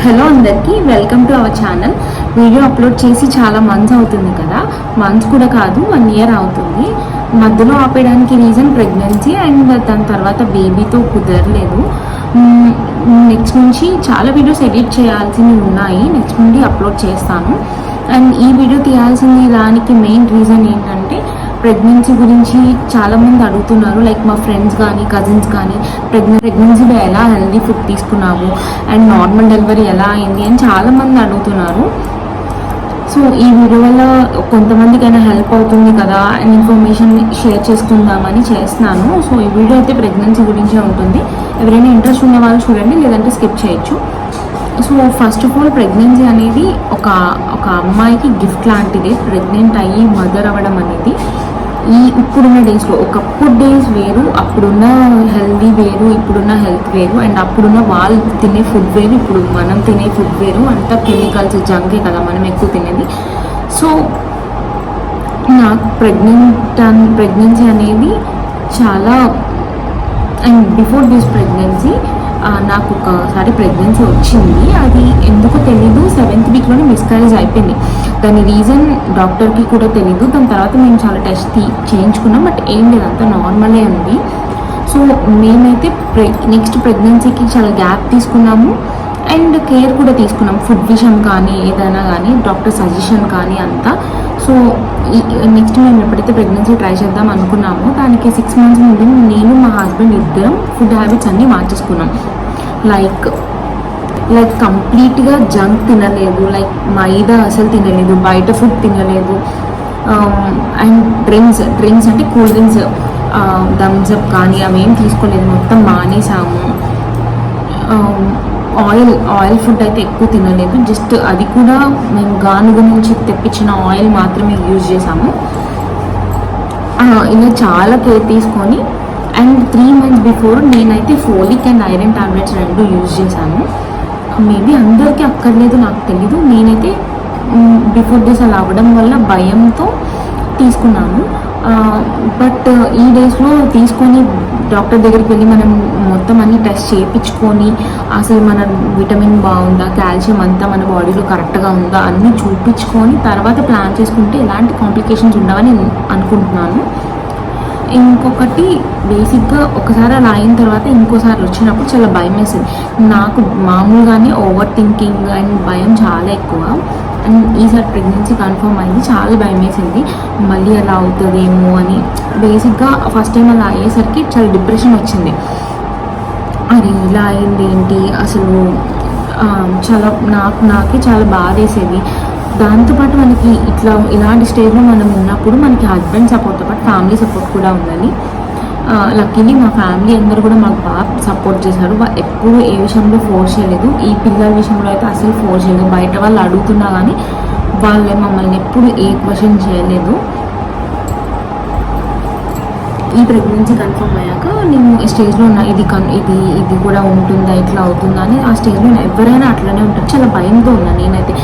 Hello అందరికీ welcome to our channel. Video upload చేసి చాలా మంత్స్ అవుతుంది కదా, మంత్స్ కూడా కాదు 1 year అవుతుంది. మధ్యలో ఆపేయడానికి రీజన్ ప్రెగ్నెన్సీ అండ్ దాని తర్వాత బేబీతో కుదరలేదు. నెక్స్ట్ నుంచి చాలా వీడియోస్ ఎడిట్ చేయాల్సినవి ఉన్నాయి, నెక్స్ట్ నుండి అప్లోడ్ చేస్తాను. అండ్ ఈ వీడియో తీయాల్సింది దానికి మెయిన్ రీజన్ ఏంటంటే ప్రెగ్నెన్సీ గురించి చాలామంది అడుగుతున్నారు. లైక్ మా ఫ్రెండ్స్ కానీ కజిన్స్ కానీ ప్రెగ్నెన్సీలో ఎలా హెల్దీ ఫుడ్ తీసుకున్నాము అండ్ నార్మల్ డెలివరీ ఎలా అయింది అని చాలామంది అడుగుతున్నారు. సో ఈ వీడియో వల్ల కొంతమందికైనా హెల్ప్ అవుతుంది కదా అండ్ ఇన్ఫర్మేషన్ షేర్ చేసుకుందామని చేస్తున్నాను. సో ఈ వీడియో అయితే ప్రెగ్నెన్సీ గురించే ఉంటుంది. ఎవరైనా ఇంట్రెస్ట్ ఉన్న వాళ్ళు చూడండి, లేదంటే స్కిప్ చేయొచ్చు. So first of all pregnancy అనేది ఒక అమ్మాయికి గిఫ్ట్ లాంటిది. ప్రెగ్నెంట్ అయ్యి మదర్ అవ్వడం అనేది ఇప్పుడున్న డేస్లో, ఒకప్పుడు డేస్ వేరు, అప్పుడున్న హెల్దీ వేరు, ఇప్పుడున్న హెల్త్ వేరు, అండ్ అప్పుడున్న వాళ్ళు తినే ఫుడ్ వేరు, ఇప్పుడు మనం తినే ఫుడ్ వేరు. అంతా కెమికల్స్ జంకే కదా మనం ఎక్కువ తినేది. సో నాకు ప్రెగ్నెన్సీ అనేది చాలా, అండ్ బిఫోర్ దిస్ ప్రెగ్నెన్సీ నాకు ఒకసారి ప్రెగ్నెన్సీ వచ్చింది. అది ఎందుకో తెలీదు, 7th వీక్లోనే మిస్క్యారేజ్ అయిపోయింది. దాని రీజన్ డాక్టర్కి కూడా తెలీదు. దాని తర్వాత మేము చాలా టెస్ట్ చేయించుకున్నాం, బట్ ఏం లేదు, అంతా నార్మలే ఉంది. సో మేమైతే నెక్స్ట్ ప్రెగ్నెన్సీకి చాలా గ్యాప్ తీసుకున్నాము అండ్ కేర్ కూడా తీసుకున్నాం, ఫుడ్ విషయం కానీ ఏదైనా కానీ డాక్టర్ సజెషన్ కానీ అంతా. సో నెక్స్ట్ మేము ఎప్పుడైతే ప్రెగ్నెన్సీ ట్రై చేద్దాం అనుకున్నామో దానికి 6 months ముందు నేను మా హస్బెండ్ ఇద్దరం ఫుడ్ హ్యాబిట్స్ అన్నీ మార్చేసుకున్నాం. లైక్ కంప్లీట్గా జంక్ తినలేదు, లైక్ మైదా అసలు తినలేదు, బయట ఫుడ్ తినలేదు. అండ్ డ్రింక్స్ అంటే కూల్ డ్రింక్స్, థమ్స్అప్ కానీ అవేం తీసుకోలేదు, మొత్తం మానేసాము. ఆయిల్ ఫుడ్ అయితే ఎక్కువ తినలేదు, జస్ట్ అది కూడా మేము గానుగ నుంచి తెప్పించిన ఆయిల్ మాత్రమే యూజ్ చేసాము. ఇలా చాలా కేర్ తీసుకొని, అండ్ 3 months బిఫోర్ నేనైతే folic and iron tablets 2 use చేశాను. మేబీ అందరికీ అక్కర్లేదు, నాకు తెలీదు. నేనైతే బిఫోర్ దిస్ అలా అవ్వడం వల్ల భయంతో తీసుకున్నాను. బట్ ఈ డేస్లో తీసుకొని డాక్టర్ దగ్గరికి వెళ్ళి మనం మొత్తం అన్ని టెస్ట్ చేయించుకొని అసలు మన విటమిన్ బాగుందా, కాల్షియం అంతా మన బాడీలో కరెక్ట్గా ఉందా అన్నీ చూపించుకొని తర్వాత ప్లాన్ చేసుకుంటే ఎలాంటి కాంప్లికేషన్స్ ఉండవని అనుకుంటున్నాను. ఇంకొకటి బేసిక్గా ఒకసారి అలా అయిన తర్వాత ఇంకోసారి వచ్చినప్పుడు చాలా భయం వేసింది నాకు. మామూలుగానే ఓవర్ థింకింగ్ అండ్ భయం చాలా ఎక్కువ. అండ్ ఈసారి ప్రెగ్నెన్సీ కన్ఫర్మ్ అయింది, చాలా భయం వేసింది మళ్ళీ అలా అవుతుందేమో అని. బేసిక్గా ఫస్ట్ టైం అలా అయ్యేసరికి చాలా డిప్రెషన్ వచ్చింది. అది ఇలా అయింది ఏంటి అసలు, చాలా నాకే చాలా బాధ వేసేది. దాంతోపాటు మనకి ఇలాంటి స్టేజ్లో మనం ఉన్నప్పుడు మనకి హస్బెండ్ సపోర్ట్తో పాటు ఫ్యామిలీ సపోర్ట్ కూడా ఉండాలి. లక్కీలీ మా ఫ్యామిలీ అందరూ కూడా మాకు బాగా సపోర్ట్ చేశారు. ఎప్పుడు ఏ విషయంలో ఫోర్స్ చేయలేదు. ఈ పిల్లల విషయంలో అయితే అసలు ఫోర్స్ చేయలేదు. బయట వాళ్ళు అడుగుతున్నా కానీ వాళ్ళే మమ్మల్ని ఎప్పుడు ఏ క్వశ్చన్ చేయలేదు. ఈ ప్రెగ్నెన్సీ కన్ఫర్మ్ అయ్యాక నేను ఈ స్టేజ్లో ఉన్నా, ఇది కూడా ఉంటుందా, ఇట్లా అవుతుందా అని. ఆ స్టేజ్లో ఎవరైనా అట్లనే ఉంటారు. చాలా భయంతో ఉన్నాను నేనైతే,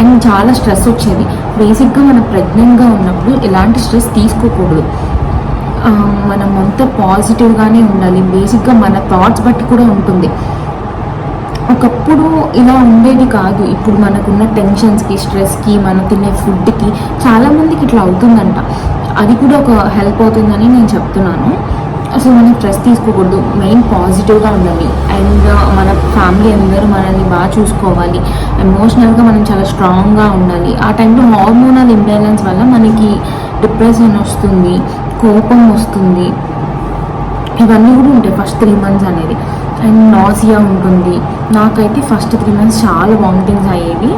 అండ్ చాలా స్ట్రెస్ వచ్చేది. బేసిక్గా మనం ప్రెగ్నెంట్గా ఉన్నప్పుడు ఎలాంటి స్ట్రెస్ తీసుకోకూడదు. మనం అంతా పాజిటివ్గానే ఉండాలి. బేసిక్గా మన థాట్స్ బట్టి కూడా ఉంటుంది. ఒకప్పుడు ఇలా ఉండేది కాదు. ఇప్పుడు మనకున్న టెన్షన్స్కి, స్ట్రెస్కి, మనం తినే ఫుడ్కి చాలామందికి ఇట్లా అవుతుందంట. అది కూడా ఒక హెల్ప్ అవుతుందని నేను చెప్తున్నాను. అసలు మనం స్ట్రెస్ తీసుకోకూడదు, మెయిన్ పాజిటివ్గా ఉండాలి. అండ్ మన ఫ్యామిలీ అందరూ మనల్ని బాగా చూసుకోవాలి. ఎమోషనల్గా మనం చాలా స్ట్రాంగ్గా ఉండాలి. ఆ టైంలో హార్మోనల్ ఇంబ్యాలెన్స్ వల్ల మనకి డిప్రెషన్ వస్తుంది, కోపం వస్తుంది, ఇవన్నీ కూడా ఉంటాయి ఫస్ట్ 3 months అనేది. అండ్ నాసియా ఉంటుంది. నాకైతే ఫస్ట్ 3 months చాలా వామిటింగ్స్ అయ్యేవి.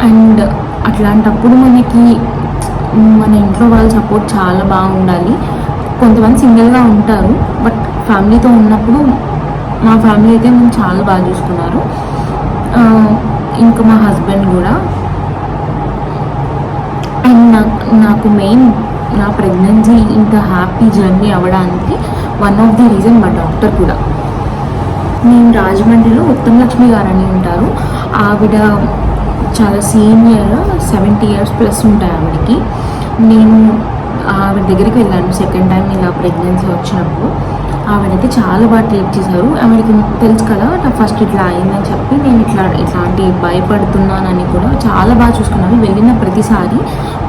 అండ్ అట్లాంటప్పుడు మనకి మన ఇంట్లో వాళ్ళ సపోర్ట్ చాలా బాగుండాలి. కొంతమంది సింగిల్గా ఉంటారు, బట్ ఫ్యామిలీతో ఉన్నప్పుడు మా ఫ్యామిలీ అయితే మేము చాలా బాగా చూసుకున్నారు. ఇంకా మా హస్బెండ్ కూడా. అండ్ నాకు మెయిన్ నా ప్రెగ్నెన్సీ ఇంత హ్యాపీ జర్నీ అవ్వడానికి వన్ ఆఫ్ ది రీజన్ మా డాక్టర్ కూడా. మేము రాజమండ్రిలో ఉత్తమ లక్ష్మి గారు అని ఉంటారు. ఆవిడ చాలా సీనియర్, 70 years ప్లస్ ఉంటాయి ఆవిడకి. నేను ఆవిడ దగ్గరికి వెళ్ళాను సెకండ్ టైం ఇలా ప్రెగ్నెన్సీ వచ్చినప్పుడు. ఆవిడైతే చాలా బాగా ట్రీట్ చేశారు. ఆవిడకి తెలుసు కదా నాకు ఫస్ట్ ఇట్లా అయిందని చెప్పి నేను ఇట్లాంటి భయపడుతున్నానని కూడా చాలా బాగా చూసుకున్నాను. వెళ్ళిన ప్రతిసారి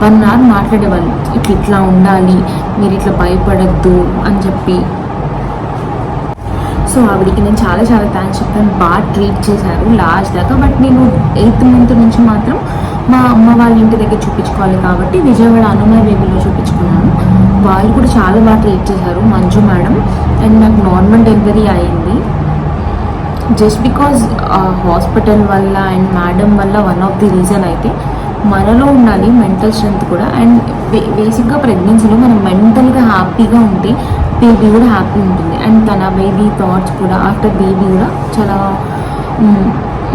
1 అవర్ మాట్లాడేవాళ్ళు, ఇట్లా ఉండాలి, మీరు ఇట్లా భయపడద్దు అని చెప్పి. సో ఆవిడకి నేను చాలా చాలా థ్యాంక్స్ చెప్పాను. బాగా ట్రీట్ చేశారు లాస్ట్ దాకా. బట్ నేను 8th మంత్ నుంచి మాత్రం మా అమ్మ వాళ్ళ ఇంటి దగ్గర చూపించుకోవాలి కాబట్టి విజయవాడ అనుమయ బేబీలో చూపించుకున్నాను. వాళ్ళు కూడా చాలా బాగా ట్రీట్ చేశారు, మంజు మేడం. అండ్ నాకు నార్మల్ డెలివరీ అయింది. జస్ట్ బికాజ్ హాస్పిటల్ వల్ల అండ్ మేడం వల్ల వన్ ఆఫ్ ది రీజన్ అయితే మనలో ఉండాలి మెంటల్ స్ట్రెంత్ కూడా. అండ్ బేసిక్గా ప్రెగ్నెన్సీలో మనం మెంటల్గా హ్యాపీగా ఉంటే బేబీ కూడా హ్యాపీ ఉంటుంది. అండ్ తన బేబీ థాట్స్ కూడా ఆఫ్టర్ బేబీ కూడా చాలా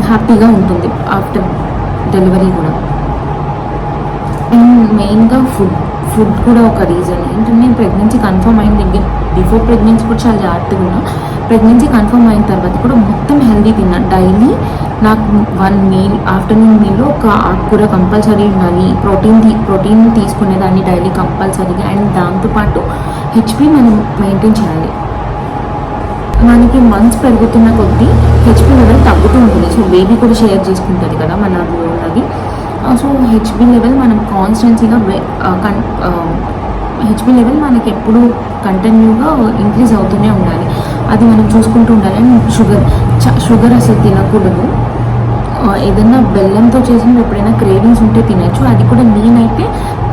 హ్యాపీగా ఉంటుంది ఆఫ్టర్ డెలివరీ కూడా. అండ్ మెయిన్గా ఫుడ్ కూడా ఒక రీజన్. ఏంటంటే నేను ప్రెగ్నెన్సీ కన్ఫర్మ్ అయిన దగ్గర బిఫోర్ ప్రెగ్నెన్సీ కూడా చాలా జాగ్రత్తగా ఉన్నా. ప్రెగ్నెన్సీ కన్ఫర్మ్ అయిన తర్వాత కూడా మొత్తం హెల్దీ తిన్నా. డైలీ నాకు 1 మీల్, ఆఫ్టర్నూన్ మీల్లో ఒక ఆకుకూర కంపల్సరీ ఉండాలి. ప్రోటీన్ తీసుకునేదాన్ని డైలీ కంపల్సరీగా. అండ్ దాంతోపాటు హెచ్పి మనం మెయింటైన్ చేయాలి. మనకి మంత్స్ పెరుగుతున్న కొద్దీ హెచ్పి లెవెల్ తగ్గుతూ ఉంటుంది. సో బేబీ కూడా షేర్ చేసుకుంటుంది కదా మన ఉన్నది. సో హెచ్పి లెవెల్ మనం కాన్స్టెన్సీగా హెచ్పి లెవెల్ మనకి ఎప్పుడు కంటిన్యూగా ఇంక్రీజ్ అవుతూనే ఉండాలి. అది మనం చూసుకుంటూ ఉండాలి. అండ్ షుగర్ అసలు తినకూడదు. ఏదన్నా బెల్లంతో చేసిన ఎప్పుడైనా క్రేవింగ్స్ ఉంటే తినచ్చు. అది కూడా నేనైతే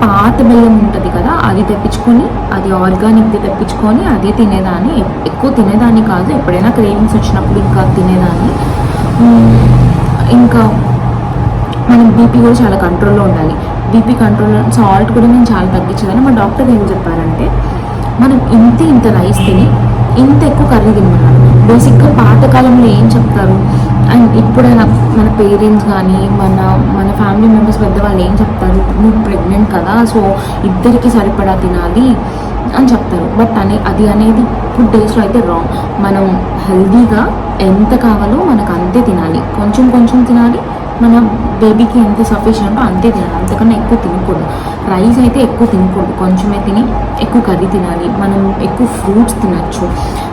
పాత బెల్లం ఉంటుంది కదా అది తెప్పించుకొని, అది ఆర్గానిక్ది తెప్పించుకొని అదే తినేదాన్ని. ఎక్కువ తినేదాన్ని కాదు, ఎప్పుడైనా క్రేవింగ్స్ వచ్చినప్పుడు ఇంకా తినేదాన్ని. ఇంకా మనం బీపీ కూడా చాలా కంట్రోల్లో ఉండాలి. బీపీ కంట్రోల్లో, సాల్ట్ కూడా నేను చాలా తగ్గించేదాన్ని. మా డాక్టర్ ఏం చెప్పారంటే మనం ఇంత రైస్ తిని ఇంత ఎక్కువ కర్రీ తినమన్నారు. బేసిక్గా పాతకాలంలో ఏం చెప్తారు, అండ్ ఇప్పుడైనా మన పేరెంట్స్ కానీ మన ఫ్యామిలీ మెంబర్స్ పెద్దవాళ్ళు ఏం చెప్తారు, నువ్వు ప్రెగ్నెంట్ కదా సో ఇద్దరికి సరిపడా తినాలి అని చెప్తారు. బట్ అది అనేది ఇప్పుడు డేస్లో అయితే రాంగ్. మనం హెల్దీగా ఎంత కావాలో మనకు అంతే తినాలి. కొంచెం తినాలి. మన బేబీకి ఎంత సఫిషియంటో అంతే తినాలి, అంతకన్నా ఎక్కువ తినకూడదు. రైస్ అయితే ఎక్కువ తినకూడదు, కొంచెమే తిని ఎక్కువ కర్రీ తినాలి. మనం ఎక్కువ ఫ్రూట్స్ తినచ్చు.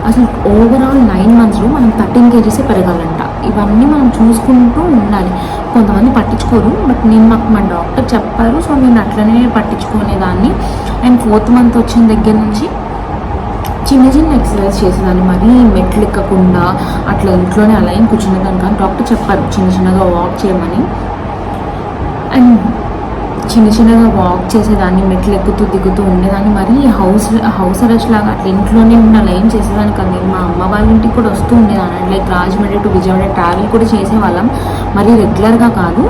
అసలు ఓవరాల్ 9 monthsలో మనం 13 kgs పెరగాలంట. ఇవన్నీ మనం చూసుకుంటూ ఉండాలి. కొంతమంది పట్టించుకోరు, బట్ మాకు మా డాక్టర్ చెప్పారు. సో నేను అట్లనే పట్టించుకునేదాన్ని. అండ్ 4th month వచ్చిన దగ్గర నుంచి చిన్న ఎక్సర్సైజ్ చేసేదాన్ని. మరీ మెట్లు ఎక్కకుండా అట్లా ఇంట్లోనే అలా ఏం కూర్చునేదాన్ని కానీ డాక్టర్ చెప్పారు చిన్నగా వాక్ చేయమని. అండ్ చిన్నగా వాక్ చేసేదాన్ని, మెట్లు ఎక్కుతూ దిగుతూ ఉండేదాన్ని. మరీ హౌస్ అరెస్ట్ లాగా అట్లా ఇంట్లోనే ఉండి అలా ఏం చేసేదాన్ని కానీ మా అమ్మ వాళ్ళ ఇంటికి కూడా వస్తూ ఉండేదాన్ని. Like Rajahmundry to Vijayawada travel కూడా చేసేవాళ్ళం, మరీ రెగ్యులర్గా కాదు.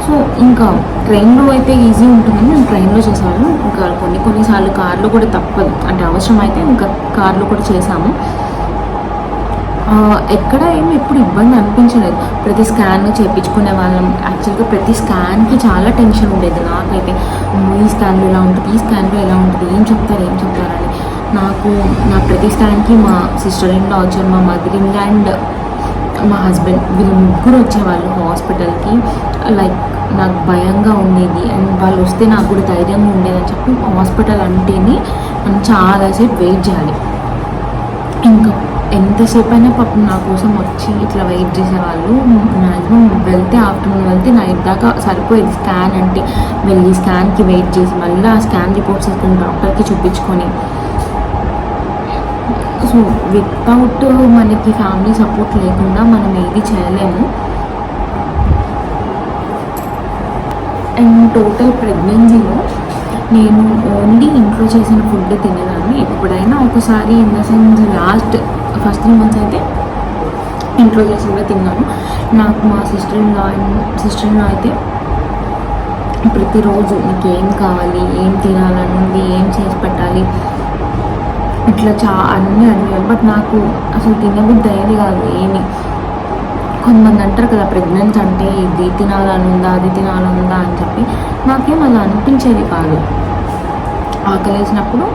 సో ఇంకా ట్రైన్లో అయితే ఈజీ ఉంటుందని మేము ట్రైన్లో చేసేవాళ్ళం. ఇంకా కొన్నిసార్లు కార్లో కూడా తప్పదు, అంటే అవసరం అయితే ఇంకా కార్లో కూడా చేసాము. ఎక్కడ ఏమి ఎప్పుడు ఇబ్బంది అనిపించలేదు. ప్రతి స్కాన్ చేయించుకునే వాళ్ళం. యాక్చువల్గా ప్రతి స్కాన్కి చాలా టెన్షన్ ఉండేది నాకైతే. ఈ స్కాన్లో ఎలా ఉంటుంది, ఈ స్కాన్లో ఎలా ఉంటుంది, ఏం చెప్తారని. నా ప్రతి స్కాన్కి మా సిస్టర్ ఇన్ లా వచ్చారు, మా మదర్ ఇన్ లా అండ్ మా హస్బెండ్, వీళ్ళు ముగ్గురు వచ్చేవాళ్ళు హాస్పిటల్కి. లైక్ నాకు భయంగా ఉండేది అండ్ వాళ్ళు వస్తే నాకు కూడా ధైర్యంగా ఉండేదని చెప్పి హాస్పిటల్ అంటేనే మనం చాలాసేపు వెయిట్ చేయాలి. ఇంకా ఎంతసేపు అయినా పాపం నా కోసం వచ్చి ఇట్లా వెయిట్ చేసేవాళ్ళు. మ్యాక్సిమం ఆఫ్టర్నూన్ వెళ్తే నైట్ దాకా సరిపోయేది. స్కాన్ అంటే వెళ్ళి స్కాన్కి వెయిట్ చేసి మళ్ళీ ఆ స్కాన్ రిపోర్ట్స్ తీసుకుని డాక్టర్కి చూపించుకొని. సో వితౌట్ మనకి ఫ్యామిలీ సపోర్ట్ లేకుండా మనం ఏది చేయలేము. అండ్ టోటల్ ప్రెగ్నెన్సీలో నేను ఓన్లీ ఇంట్లో చేసిన ఫుడ్ తినేదాన్ని. ఎప్పుడైనా ఒకసారి in the sense first 3 months అయితే ఇంట్లో చేసినవే తిన్నాను. నాకు మా సిస్టర్ ఇన్ లా అయితే ప్రతిరోజు నీకు ఏం కావాలి, ఏం తినాలనుంది, ఏం చేసి పెట్టాలి, ఇట్లా అన్నీ అడిగారు. బట్ నాకు అసలు తినబుద్ధి అయ్యేది కాదు ఏమి. కొంతమంది అంటారు కదా ప్రెగ్నెన్సీ అంటే ఇది తినాలనుందా అది తినాలనుందా అని చెప్పి. నాకేం అలా అనిపించేది కాదు. ఆకలేసినప్పుడు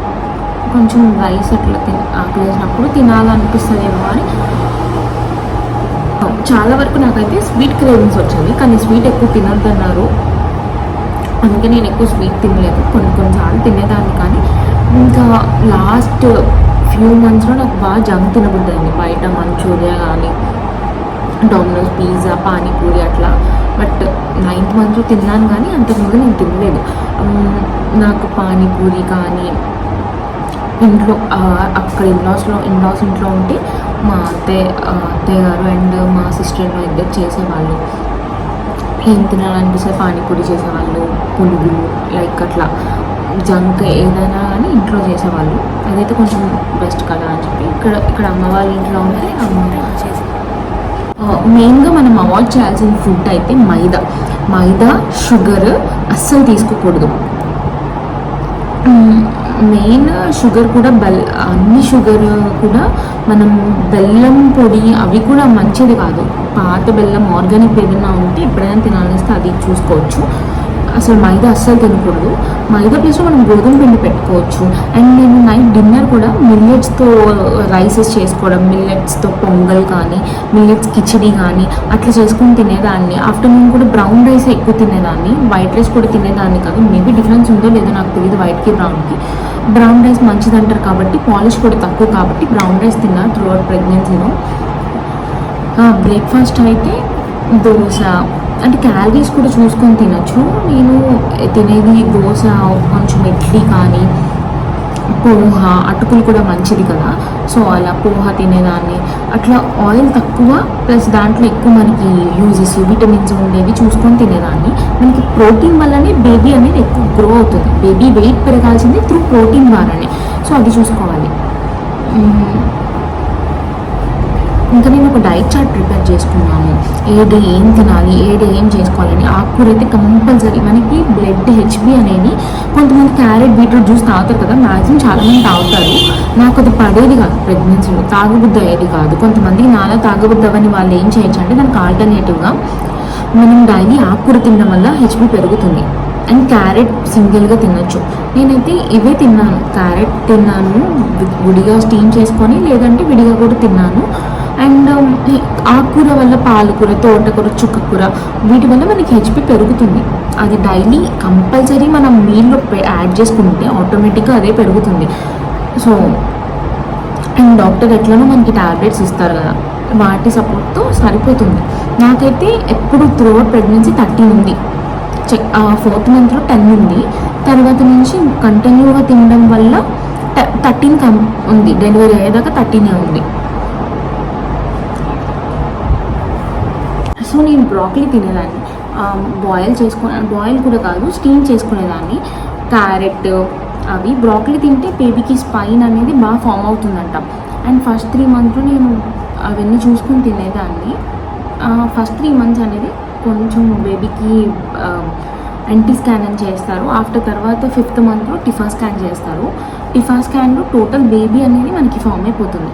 కొంచెం రైస్ అట్లా ఆకలేసినప్పుడు తినాలనిపిస్తుందేమో అని. చాలా వరకు నాకైతే స్వీట్ క్రేవింగ్స్ వచ్చేవి, కానీ స్వీట్ ఎక్కువ తినొద్దన్నారు. అందుకే నేను ఎక్కువ స్వీట్ తినలేదు. కొన్నిసార్లు తినేదాన్ని. కానీ ఇంకా లాస్ట్ ఫ్యూ మంత్స్లో నాకు బాగా జంక్ తినబుద్దండి, బయట మంచూరియా కానీ డొమినోస్ పిజ్జా పానీపూరి అట్లా. బట్ 9th మంత్లో తిన్నాను కానీ అంతకుముందు నేను తినలేదు. నాకు పానీపూరి కానీ ఇంట్లో అక్కడ ఇన్లాస్ ఇంట్లో ఉంటే మా అత్తయ్య గారు అండ్ మా సిస్టర్ ఇద్దరు చేసేవాళ్ళు. ఏం తినాలనిపిస్తే పానీపూరి చేసేవాళ్ళు, పునుగులు లైక్ అట్లా జంక్ ఏదైనా కానీ ఇంట్లో చేసేవాళ్ళు. అదైతే కొంచెం బెస్ట్ కదా అని చెప్పి ఇక్కడ అమ్మ వాళ్ళ ఇంట్లో ఉంటే మెయిన్గా మనం అవాయిడ్ చేయాల్సిన ఫుడ్ అయితే మైదా షుగర్ అస్సలు తీసుకోకూడదు. మెయిన్ షుగర్ కూడా అన్ని షుగర్ కూడా మనం బెల్లం పొడి అవి కూడా మంచిది కాదు. పాత బెల్లం ఆర్గానిక్ ఏదైనా ఉంటే ఎప్పుడైనా తినాలనిస్తే అది చూసుకోవచ్చు. అసలు మైదా అస్సలు తినకూడదు. మైదా ప్లేస్లో మనం గోధుమ పిండి పెట్టుకోవచ్చు. అండ్ నేను నైట్ డిన్నర్ కూడా మిల్లెట్స్తో రైసెస్ చేసుకోవడం, మిల్లెట్స్తో పొంగల్ కానీ మిల్లెట్స్ కిచిడి కానీ అట్లా చేసుకొని తినేదాన్ని. ఆఫ్టర్నూన్ కూడా బ్రౌన్ రైస్ ఎక్కువ తినేదాన్ని, వైట్ రైస్ కూడా తినేదాన్ని కాదు. మేబీ డిఫరెన్స్ ఉందో లేదో నాకు తెలియదు వైట్కి బ్రౌన్కి. బ్రౌన్ రైస్ మంచిది అంటారు కాబట్టి, పాలిష్ కూడా తక్కువ కాబట్టి బ్రౌన్ రైస్ తిన్నా త్రూ అవుట్ ప్రెగ్నెన్సీలో. బ్రేక్ఫాస్ట్ అయితే దోశ, అంటే క్యాలరీస్ కూడా చూసుకొని తినచ్చు. నేను తినేది దోశ, కొంచెం ఇడ్లీ కానీ పోహ, అటుకులు కూడా మంచిది కదా, సో అలా పోహ తినేదాన్ని. అట్లా ఆయిల్ తక్కువ ప్లస్ దాంట్లో ఎక్కువ మనకి యూజెస్ విటమిన్స్ ఉండేవి చూసుకొని తినేదాన్ని. మనకి ప్రోటీన్ వల్లనే బేబీ అనేది ఎక్కువ గ్రో అవుతుంది. బేబీ వెయిట్ పెరగాల్సింది త్రూ ప్రోటీన్ ద్వారానే, సో అది చూసుకోవాలి. ఇంకా నేను ఒక డైట్ చార్ట్ ప్రిపేర్ చేసుకున్నాను, ఏ డే ఏం తినాలి, ఏ డే ఏం చేసుకోవాలని. ఆకుకూర అయితే కంపల్సరీ. మనకి బ్లడ్ హెచ్బి అనేది, కొంతమంది క్యారెట్ బీట్రూట్ జ్యూస్ తాగుతారు కదా, మ్యాక్సిమం చాలామంది తాగుతారు. నాకు అది పడేది కాదు, ప్రెగ్నెన్సీలో తాగబుద్ధి అయ్యేది కాదు. కొంతమందికి నాలా తాగబుద్ధి అవని వాళ్ళు ఏం చేయొచ్చు అంటే దానికి ఆల్టర్నేటివ్గా మనం డైలీ ఆకుకూర తినడం వల్ల హెచ్బి పెరుగుతుంది. అండ్ క్యారెట్ సింగిల్గా తినొచ్చు. నేనైతే ఇవే తిన్నాను, క్యారెట్ తిన్నాను విడిగా స్టీమ్ చేసుకొని, లేదంటే విడిగా కూడా తిన్నాను. అండ్ ఆకుకూర వల్ల పాలకూర, తోటకూర, చుక్కకూర వీటి వల్ల మనకి హెచ్పి పెరుగుతుంది. అది డైలీ కంపల్సరీ మనం మీల్లో యాడ్ చేసుకుంటే ఆటోమేటిక్గా అదే పెరుగుతుంది. సో అండ్ డాక్టర్ ఎట్లనో మనకి టాబ్లెట్స్ ఇస్తారు కదా, వాటి సపోర్ట్తో సరిపోతుంది. నాకైతే ఎప్పుడు త్రూ అవుట్ ప్రెగ్నెన్సీ 13 ఉంది. 4th మంత్లో 10 ఉంది. తర్వాత నుంచి కంటిన్యూగా తినడం వల్ల 13 ఉంది. డెలివరీ అయ్యేదాకా 13 ఉంది. సో నేను బ్రాకలీ తినేదాన్ని, బాయిల్ కూడా కాదు, స్టీమ్ చేసుకునేదాన్ని. క్యారెట్ అవి బ్రాకలీ తింటే బేబీకి స్పైన్ అనేది బాగా ఫామ్ అవుతుందంట. అండ్ ఫస్ట్ 3 మంత్లో నేను అవన్నీ చూసుకొని తినేదాన్ని. ఫస్ట్ 3 మంత్స్ అనేది కొంచెం బేబీకి ఎన్టీ స్కాన్ అని చేస్తారు. ఆఫ్టర్ తర్వాత 5th మంత్లో టిఫా స్కాన్ చేస్తారు. టిఫా స్కాన్లో టోటల్ బేబీ అనేది మనకి ఫామ్ అయిపోతుంది.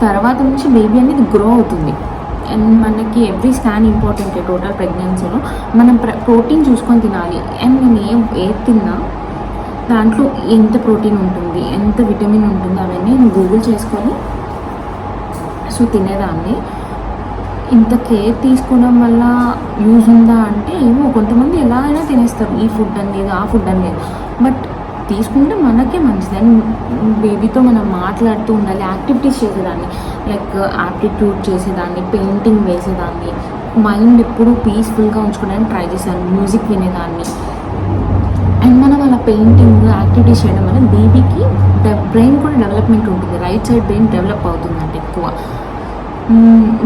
తర్వాత నుంచి బేబీ అనేది గ్రో అవుతుంది. అండ్ మనకి ఎవ్రీ స్కాన్ ఇంపార్టెంటే టోటల్ ప్రెగ్నెన్సీలో. మనం ప్రోటీన్ చూసుకొని తినాలి. అండ్ నేను ఏది తిన్నా దాంట్లో ఎంత ప్రోటీన్ ఉంటుంది, ఎంత విటమిన్ ఉంటుంది, అవన్నీ నేను గూగుల్ చేసుకొని సో తినేదాన్ని. ఇంత కేర్ తీసుకోవడం వల్ల యూజ్ ఉందా అంటే ఏమో, కొంతమంది ఎలా అయినా తినేస్తారు, ఈ ఫుడ్ అనేది ఆ ఫుడ్ అనేది. బట్ తీసుకుంటే మనకే మంచిది. అండ్ బేబీతో మనం మాట్లాడుతూ ఉండాలి, యాక్టివిటీస్ చేసేదాన్ని, లైక్ యాప్టిట్యూడ్ చేసేదాన్ని, పెయింటింగ్ వేసేదాన్ని, మైండ్ ఎప్పుడు పీస్ఫుల్గా ఉంచుకోవడానికి ట్రై చేశాను, మ్యూజిక్ వినేదాన్ని. అండ్ మనం అలా పెయింటింగ్ యాక్టివిటీస్ చేయడం వల్ల బేబీకి బ్రెయిన్ కూడా డెవలప్మెంట్ ఉంటుంది. రైట్ సైడ్ బ్రెయిన్ డెవలప్ అవుతుందంట ఎక్కువ.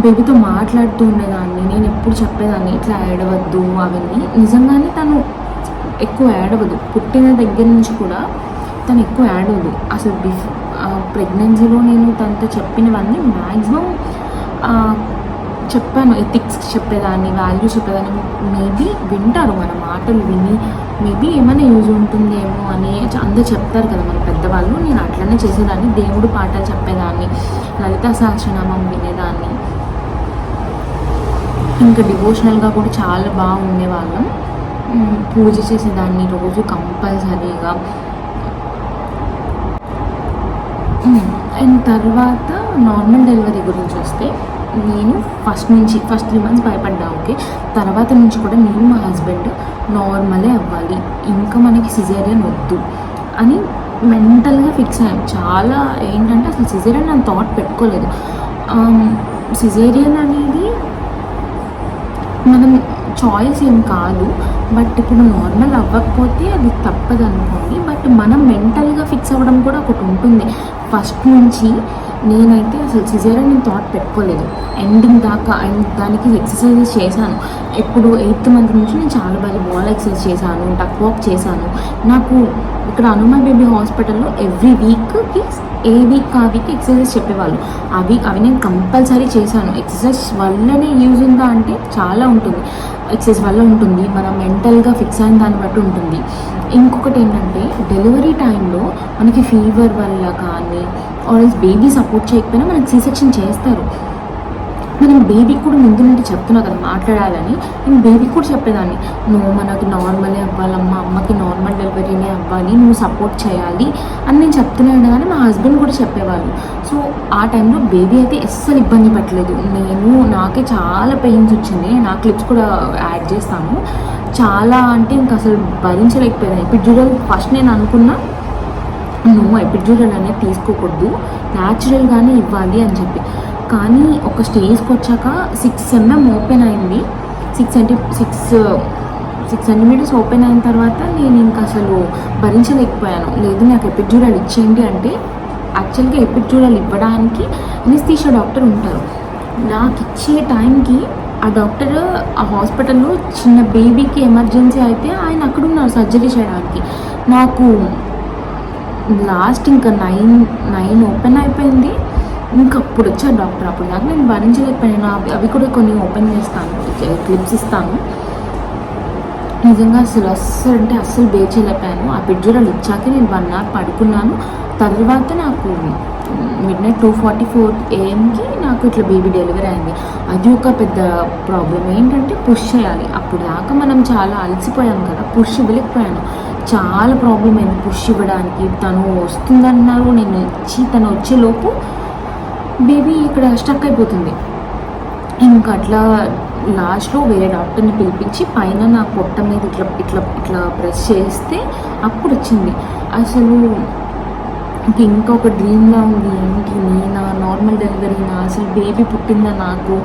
బేబీతో మాట్లాడుతూ ఉండేదాన్ని. నేను ఎప్పుడు చెప్పేదాన్ని ఇట్లా ఏడవద్దు అవన్నీ. నిజంగానే తను ఎక్కువ ఏడవదు, పుట్టిన దగ్గర నుంచి కూడా తను ఎక్కువ ఏడవదు అసలు. ప్రెగ్నెన్సీలో నేను తనతో చెప్పినవన్నీ మ్యాక్సిమం చెప్పాను. ఎథిక్స్ చెప్పేదాన్ని, వాల్యూస్ చెప్పేదాన్ని. మేబీ వింటారు మన మాటలు విని, మేబీ ఏమైనా యూజ్ ఉంటుందేమో అని అందరూ చెప్తారు కదా మన పెద్దవాళ్ళు. నేను అట్లనే చేసేదాన్ని. దేవుడు పాటలు చెప్పేదాన్ని, లలితా సహస్రనామం వినేదాన్ని. ఇంకా డివోషనల్గా కూడా చాలా బాగా ఉండేవాళ్ళం. పూజ చేసేదాన్ని రోజు కంపల్సరీగా. అండ్ తర్వాత నార్మల్ డెలివరీ గురించి వస్తే, నేను ఫస్ట్ 3 మంత్స్ భయపడ్డా. ఓకే, తర్వాత నుంచి కూడా నేను మా హస్బెండ్ నార్మలే అవ్వాలి, ఇంకా మనకి సిజేరియన్ వద్దు అని మెంటల్గా ఫిక్స్ అయ్యాం చాలా. ఏంటంటే అసలు సిజేరియన్ అని థాట్ పెట్టుకోలేదు. సిజేరియన్ అనేది మనం చాయిస్ ఏం కాదు, బట్ ఇప్పుడు నార్మల్ అవ్వకపోతే అది తప్పదు అనుకోండి. బట్ మనం మెంటల్గా ఫిక్స్ అవ్వడం కూడా ఒకటి ఉంటుంది. ఫస్ట్ నుంచి నేనైతే అసలు సిజేరియన్ నేను థాట్ పెట్టుకోలేదు ఎండింగ్ దాకా. అండ్ దానికి ఎక్సర్సైజెస్ చేశాను. ఇప్పుడు 8th మంత్ నుంచి నేను చాలా బాగా బాల్ ఎక్సర్సైజ్ చేశాను, టక్ వాక్ చేశాను. నాకు ఇక్కడ హనుమా బేబీ హాస్పిటల్లో ఎవ్రీ వీక్కి ఏ వీక్ ఆ వీక్ ఎక్సర్సైజ్ చెప్పేవాళ్ళు. అవి నేను కంపల్సరీ చేశాను. ఎక్సర్సైజ్ వల్లనే యూజ్ ఉందా అంటే చాలా ఉంటుంది. ఎక్సర్సైజ్ వల్ల ఉంటుంది, మనం మెంటల్గా ఫిక్స్ అయిన దాన్ని బట్టి ఉంటుంది. ఇంకొకటి ఏంటంటే డెలివరీ టైంలో మనకి ఫీవర్ వల్ల కానీ ఆర్ఎల్స్ బేబీ సపోర్ట్ చేయకపోయినా మనకి సీ-సెక్షన్ చేస్తారు. మనం బేబీకి కూడా ముందు నుండి చెప్తున్నా కదా మాట్లాడాలని. నేను బేబీకి కూడా చెప్పేదాన్ని, నువ్వు మనకి నార్మలే అవ్వాలమ్మా, అమ్మకి నార్మల్ డెలివరీనే అవ్వాలి, నువ్వు సపోర్ట్ చేయాలి అని నేను చెప్తున్నాను. కానీ మా హస్బెండ్ కూడా చెప్పేవాళ్ళు. సో ఆ టైంలో బేబీ అయితే అస్సలు ఇబ్బంది పెట్టలేదు. నాకే చాలా పెయిన్స్ వచ్చింది. నా క్లిప్స్ కూడా యాడ్ చేస్తాను. చాలా అంటే ఇంకా అసలు భరించలేకపోయాను. ఎపిడ్యూరల్ ఫస్ట్ నేను అనుకున్నా నువ్వు ఎపిడ్యూరల్ అనేది తీసుకోకూడదు, న్యాచురల్గానే ఇవ్వాలి అని చెప్పి. కానీ ఒక స్టేజ్కి వచ్చాక 6 mm ఓపెన్ అయింది. 6 సెంటీమీటర్స్ ఓపెన్ అయిన తర్వాత నేను ఇంకా అసలు భరించలేకపోయాను. లేదు నాకు ఎపిడ్యూరల్ ఇచ్చేయండి అంటే, యాక్చువల్గా ఎపిడ్యూరల్ ఇవ్వడానికి అనస్థీషియా డాక్టర్ ఉంటారు. నాకు ఇచ్చే టైంకి ఆ డాక్టర్ ఆ హాస్పిటల్లో చిన్న బేబీకి ఎమర్జెన్సీ అయితే ఆయన అక్కడ ఉన్నారు సర్జరీ చేయడానికి. నాకు లాస్ట్ ఇంకా 9 ఓపెన్ అయిపోయింది. ఇంకా అప్పుడు వచ్చారు డాక్టర్. అప్పుడు దాకా నేను భరించలేకపోయాను. అవి కూడా కొన్ని ఓపెన్ చేస్తాను, క్లిప్స్ ఇస్తాను. నిజంగా అస్సలు బేర్ చేయలేకపోయాను. ఆ ఎపిడ్యూరల్ ఇచ్చాక నేను 1 hour పడుకున్నాను. తర్వాత నాకు midnight 2:44 AM నాకు ఇట్లా బేబీ డెలివరీ అయింది. అది ఒక పెద్ద ప్రాబ్లం. ఏంటంటే పుష్ చేయాలి. అప్పుడు దాకా మనం చాలా అలసిపోయాం కదా, పుష్ ఇవ్వలేకపోయాను. చాలా ప్రాబ్లం అయింది పుష్ ఇవ్వడానికి. తను వస్తుందన్నారు, తను వచ్చేలోపు బేబీ ఇక్కడ స్టక్ అయిపోతుంది. ఇంకా అట్లా లాస్ట్లో వేరే డాక్టర్ని పిలిపించి పైన నా పొట్ట మీద ఇట్లా ప్రెస్ చేస్తే అప్పుడు వచ్చింది. అసలు ఇంకొక డ్రీమ్లా ఉంది. ఏంటి నేనా, నార్మల్ డెలివరీనా, అసలు బేబీ పుట్టిందా నాకు,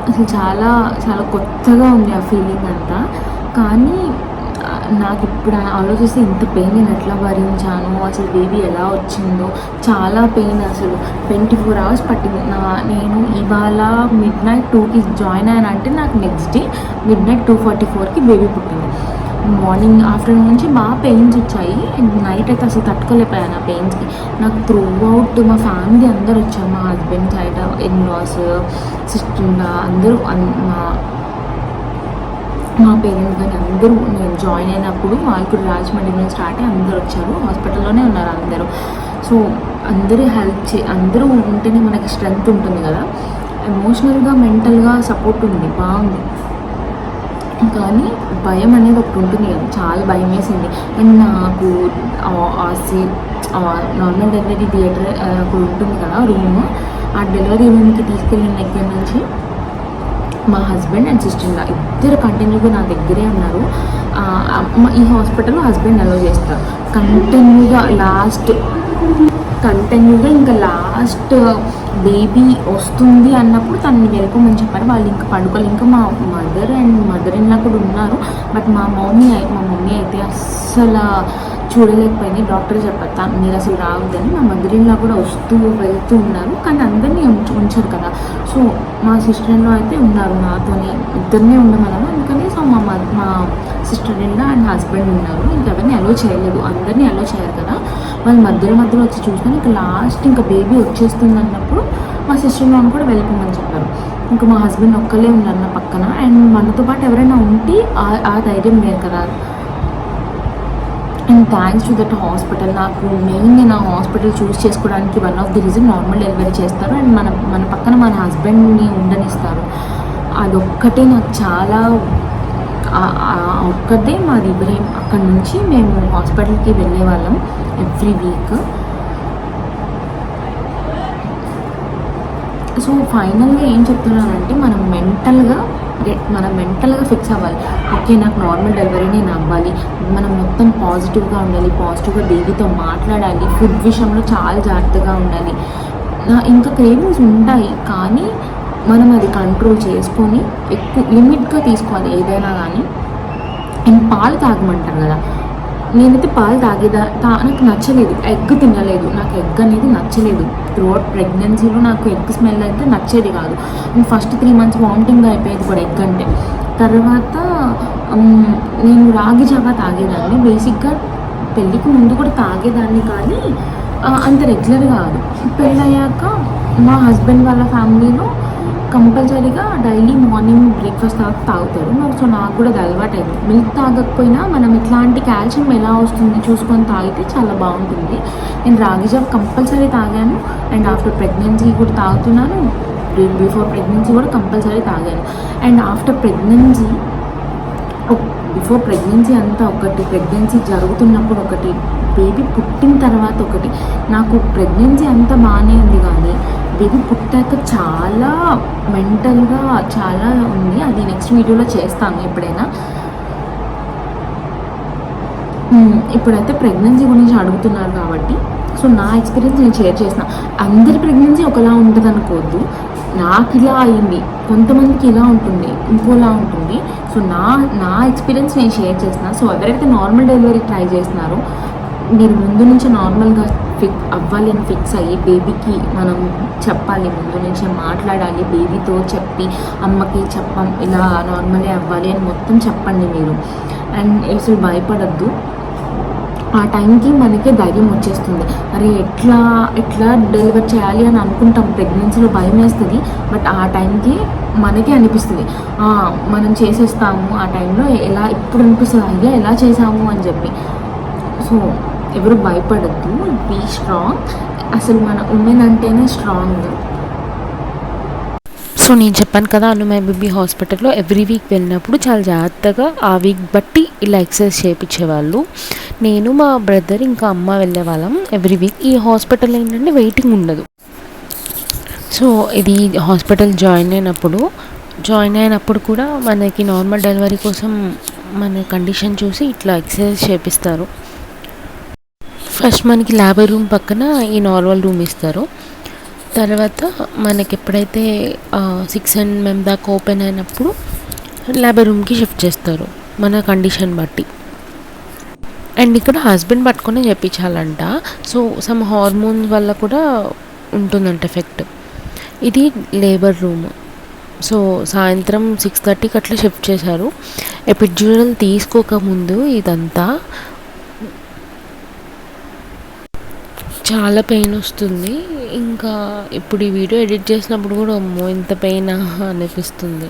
అసలు చాలా చాలా కొత్తగా ఉంది ఆ ఫీలింగ్ అంతా. కానీ నాకు ఇప్పుడు ఆలోచిస్తే ఇంత పెయిన్ నేను ఎట్లా భరించాను, అసలు బేబీ ఎలా వచ్చిందో చాలా పెయిన్. అసలు 24 hours పట్టింది. నేను ఇవాళ midnight 2కి జాయిన్ అయ్యానంటే నాకు నెక్స్ట్ డే midnight 2:44కి బేబీ పుట్టింది. మార్నింగ్ ఆఫ్టర్నూన్ నుంచి బాగా పెయిన్స్ వచ్చాయి. నైట్ అయితే అసలు తట్టుకోలేకపోయాను ఆ పెయిన్స్కి. నాకు త్రూ అవుట్ మా ఫ్యామిలీ అందరు వచ్చారు. మా హస్బెండ్ సైడ్ ఇన్-లాస్, సిస్టర్, అందరూ, మా పేరెంట్స్ కానీ అందరూ నేను జాయిన్ అయినప్పుడు వాళ్ళు కూడా రాజమండ్రి నుంచి స్టార్ట్ అయ్యి అందరూ వచ్చారు. హాస్పిటల్లోనే ఉన్నారు అందరూ. సో అందరూ అందరూ ఉంటేనే మనకి స్ట్రెంగ్త్ ఉంటుంది కదా. ఎమోషనల్గా మెంటల్గా సపోర్ట్ ఉంది, బాగుంది. కానీ భయం అనేది ఒకటి ఉంటుంది కదా, చాలా భయం వేసింది. అండ్ నాకు నార్మల్ డెలివరీ థియేటర్ అక్కడ ఉంటుంది కదా రూమ్, ఆ డెలివరీ రూమ్కి తీసుకెళ్ళిన దగ్గర నుంచి మా హస్బెండ్ అండ్ సిస్టర్ ఇద్దరు కంటిన్యూగా నా దగ్గరే ఉన్నారు. ఈ హాస్పిటల్లో హస్బెండ్ అలౌ చేస్తారు కంటిన్యూగా ఇంకా లాస్ట్ బేబీ వస్తుంది అన్నప్పుడు తనని వెళ్ళిపోమని చెప్పారు. వాళ్ళు ఇంకా పడుకోవాలి. ఇంకా మా మదర్ ఇన్ లా కూడా ఉన్నారు. బట్ మా మమ్మీ అయితే అస్సలు చూడలేకపోయింది. డాక్టర్ చెప్పారు మీరు అసలు రావద్దని. మా మదర్ ఇన్ లా కూడా వస్తూ వెళ్తూ ఉన్నారు. కానీ అందరినీ ఉంచారు కదా. సో మా సిస్టర్ ఇన్ లా అయితే ఉన్నారు నాతోని, ఇద్దరినే ఉండమన్నారు. అందుకని సో మా sister in law and husband ఉన్నారు. ఇంకెవరిని అలో చేయలేదు, అందరినీ అలో చేయరు కదా. వాళ్ళు మధ్యలో వచ్చి చూసుకొని ఇంకా లాస్ట్ ఇంకా బేబీ వచ్చేస్తుంది అన్నప్పుడు మా సిస్టర్ ఇన్ లాని కూడా వెళ్ళిపోమని చెప్పారు. ఇంకా మా హస్బెండ్ ఒక్కలే ఉన్నారు నా పక్కన. అండ్ మనతో పాటు ఎవరైనా ఉంటే ఆ ధైర్యం లేదు కదా. And thanks to that hospital. నాకు మెయిన్గా నా హాస్పిటల్ చూస్ చేసుకోవడానికి one of the reason normal delivery చేస్తారు అండ్ మన పక్కన మన హస్బెండ్ని ఉండనిస్తారు. అదొక్కటే నాకు చాలా, ఒక్కటే మాది ఇబ్రహీం. అక్కడ నుంచి మేము హాస్పిటల్కి వెళ్ళే వాళ్ళం ఎవ్రీ వీక్. సో ఫైనల్గా ఏం చెప్తున్నానంటే మనం మెంటల్గా మనం మెంటల్గా ఫిక్స్ అవ్వాలి. ఓకే, నాకు నార్మల్ డెలివరీ నేను అవ్వాలి, మనం మొత్తం పాజిటివ్గా ఉండాలి, పాజిటివ్గా బేబీతో మాట్లాడాలి, ఫుడ్ విషయంలో చాలా జాగ్రత్తగా ఉండాలి. ఇంకా క్రేవింగ్స్ ఉంటాయి, కానీ మనం అది కంట్రోల్ చేసుకొని ఎక్కువ లిమిట్గా తీసుకోవాలి ఏదైనా కానీ. అండ్ పాలు తాగమంటారు కదా, నేనైతే పాలు నాకు నచ్చలేదు, ఎగ్ తినలేదు, నాకు ఎగ్ అనేది నచ్చలేదు. త్రూఅవుట్ ప్రెగ్నెన్సీలో నాకు ఎగ్ స్మెల్ అయితే నచ్చేది కాదు. అండ్ ఫస్ట్ 3 months వామిటింగ్ అయిపోయేది కూడా ఎగ్ అంటే. తర్వాత నేను రాగి జావా తాగేదాన్ని, బేసిక్గా పెళ్ళికి ముందు కూడా తాగేదాన్ని, కానీ అంత రెగ్యులర్ కాదు. పెళ్ళయ్యాక మా హస్బెండ్ వాళ్ళ ఫ్యామిలీలో కంపల్సరీగా డైలీ మార్నింగ్ బ్రేక్ఫాస్ట్ తాగుతారు. సో నాకు కూడా అది అలవాటు అయింది. మిల్క్ తాగకపోయినా మనం ఇట్లాంటి కాల్షియం ఎలా వస్తుంది చూసుకొని తాగితే చాలా బాగుంటుంది. నేను రాగి జావ కంపల్సరీ తాగాను, అండ్ ఆఫ్టర్ ప్రెగ్నెన్సీ కూడా తాగుతున్నాను, బిఫోర్ ప్రెగ్నెన్సీ కూడా కంపల్సరీ తాగాను. And after pregnancy, before pregnancy అంతా ఒకటి, ప్రెగ్నెన్సీ జరుగుతున్నప్పుడు ఒకటి, బేబీ పుట్టిన తర్వాత ఒకటి. నాకు ప్రెగ్నెన్సీ అంతా బాగానే ఉంది, కానీ బేబీ పుట్టాక చాలా మెంటల్గా చాలా ఉంది. అది నెక్స్ట్ వీడియోలో చేస్తాను ఎప్పుడైనా. ఇప్పుడైతే ప్రెగ్నెన్సీ గురించి అడుగుతున్నారు కాబట్టి, సో నా ఎక్స్పీరియన్స్ నేను షేర్ చేసిన. అందరి ప్రెగ్నెన్సీ ఒకలా ఉంటుంది అనుకోవద్దు. నాకు ఇలా అయింది, కొంతమందికి ఇలా ఉంటుంది, ఇంకోలా ఉంటుంది. సో నా ఎక్స్పీరియన్స్ నేను షేర్ చేసిన. సో ఎవరైతే నార్మల్ డెలివరీ ట్రై చేస్తున్నారో, మీరు ముందు నుంచి నార్మల్గా అవ్వాలి అని ఫిక్స్ అయ్యి, బేబీకి మనం చెప్పాలి, ముందు నుంచే మాట్లాడాలి, బేబీతో చెప్పి అమ్మకి ఇలా నార్మలే అవ్వాలి అని మొత్తం చెప్పండి మీరు. అండ్ అసలు భయపడద్దు. ఆ టైంకి మనకే ధైర్యం వచ్చేస్తుంది. అరే ఎట్లా డెలివర్ చేయాలి అని అనుకుంటాం, ప్రెగ్నెన్సీలో భయం వేస్తుంది, బట్ ఆ టైంకి మనకే అనిపిస్తుంది మనం చేసేస్తాము. ఆ టైంలో ఇప్పుడు అనిపిస్తుంది, అయ్యా ఎలా చేసాము అని చెప్పి. సో ఎవరు భయపడద్దు, బీ స్ట్రాంగ్. అసలు మన ఉమెన్ అంటేనే స్ట్రాంగ్. సో నేను చెప్పాను కదా, అనుమయ బేబీ హాస్పిటల్లో ఎవ్రీ వీక్ వెళ్ళినప్పుడు చాలా జాగ్రత్తగా ఆ వీక్ బట్టి ఇలా ఎక్సర్సైజ్ చేయించేవాళ్ళు. నేను మా బ్రదర్ ఇంకా అమ్మ వెళ్ళేవాళ్ళం ఎవ్రీ వీక్. ఈ హాస్పిటల్ ఏంటంటే వెయిటింగ్ ఉండదు. సో ఇది హాస్పిటల్ జాయిన్ అయినప్పుడు కూడా మనకి నార్మల్ డెలివరీ కోసం మన కండిషన్ చూసి ఇట్లా ఎక్సర్సైజ్ చేపిస్తారు. ఫస్ట్ మనకి లేబర్ రూమ్ పక్కన ఈ నార్మల్ రూమ్ ఇస్తారు. తర్వాత మనకి ఎప్పుడైతే 6 mm దాకా ఓపెన్ అయినప్పుడు లేబర్ రూమ్కి షిఫ్ట్ చేస్తారు మన కండిషన్ బట్టి. అండ్ ఇక్కడ హస్బెండ్ పట్టుకునే చెప్పించాలంట. సో సమ్ హార్మోన్స్ వల్ల కూడా ఉంటుందంట ఎఫెక్ట్. ఇది లేబర్ రూమ్. సో సాయంత్రం 6:30కి అట్లా షిఫ్ట్ చేశారు. ఎపిడ్యూరల్ తీసుకోకముందు ఇదంతా చాలా పెయిన్ వస్తుంది. ఇంకా ఇప్పుడు ఈ వీడియో ఎడిట్ చేసినప్పుడు కూడా అమ్మో ఇంత పెయిన్ అనిపిస్తుంది.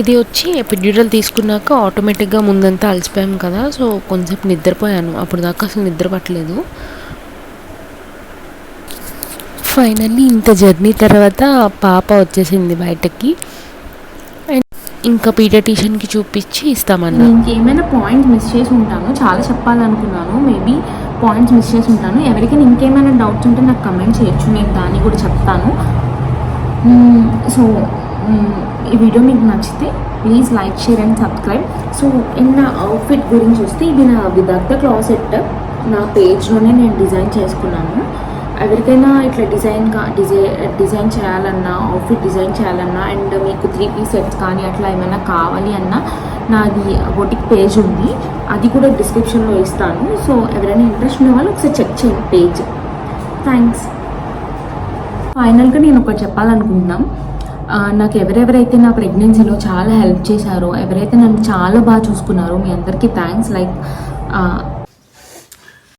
ఇది వచ్చి ఎపిడ్యూరల్ తీసుకున్నాక ఆటోమేటిక్గా ముందంతా అలసిపోయాం కదా, సో కొంచెంసేపు నిద్రపోయాను. అప్పుడు దాకా అసలు నిద్ర పట్టలేదు. ఫైనల్లీ ఇంత జర్నీ తర్వాత పాప వచ్చేసింది బయటకి. ఇంకా పీడియాట్రిషియన్కి చూపించి ఇస్తామన్నా. ఇంకేమైనా పాయింట్స్ మిస్ చేసి ఉంటాను, చాలా చెప్పాలనుకున్నాను, మేబీ పాయింట్స్ మిస్ చేసి ఉంటాను. ఎవరికైనా ఇంకేమైనా డౌట్స్ ఉంటే నాకు కమెంట్ చేయొచ్చు, నేను దాన్ని కూడా చెప్తాను. సో ఈ వీడియో మీకు నచ్చితే please like, share and subscribe. So నా అవుట్ఫిట్ గురించి వస్తే, ఇది నా విదగ్ధ క్లాసెట్ నా పేజ్లోనే నేను డిజైన్ చేసుకున్నాను. ఎవరికైనా ఇట్లా డిజైన్ చేయాలన్నా, అవుట్ఫిట్ డిజైన్ చేయాలన్నా, అండ్ మీకు 3-piece సెట్స్ కానీ అట్లా ఏమైనా కావాలి అన్నా నాది బొటిక్ పేజ్ ఉంది, అది కూడా డిస్క్రిప్షన్లో ఇస్తాను. సో ఎవరైనా ఇంట్రెస్ట్ ఉన్న వాళ్ళు ఒకసారి చెక్ చేయండి పేజ్. థ్యాంక్స్. ఫైనల్గా నేను ఒకటి చెప్పాలనుకుంటున్నాం. నాకు ఎవరెవరైతే నా ప్రెగ్నెన్సీలో చాలా హెల్ప్ చేశారో, ఎవరైతే నన్ను చాలా బాగా చూసుకున్నారో, మీ అందరికీ థ్యాంక్స్.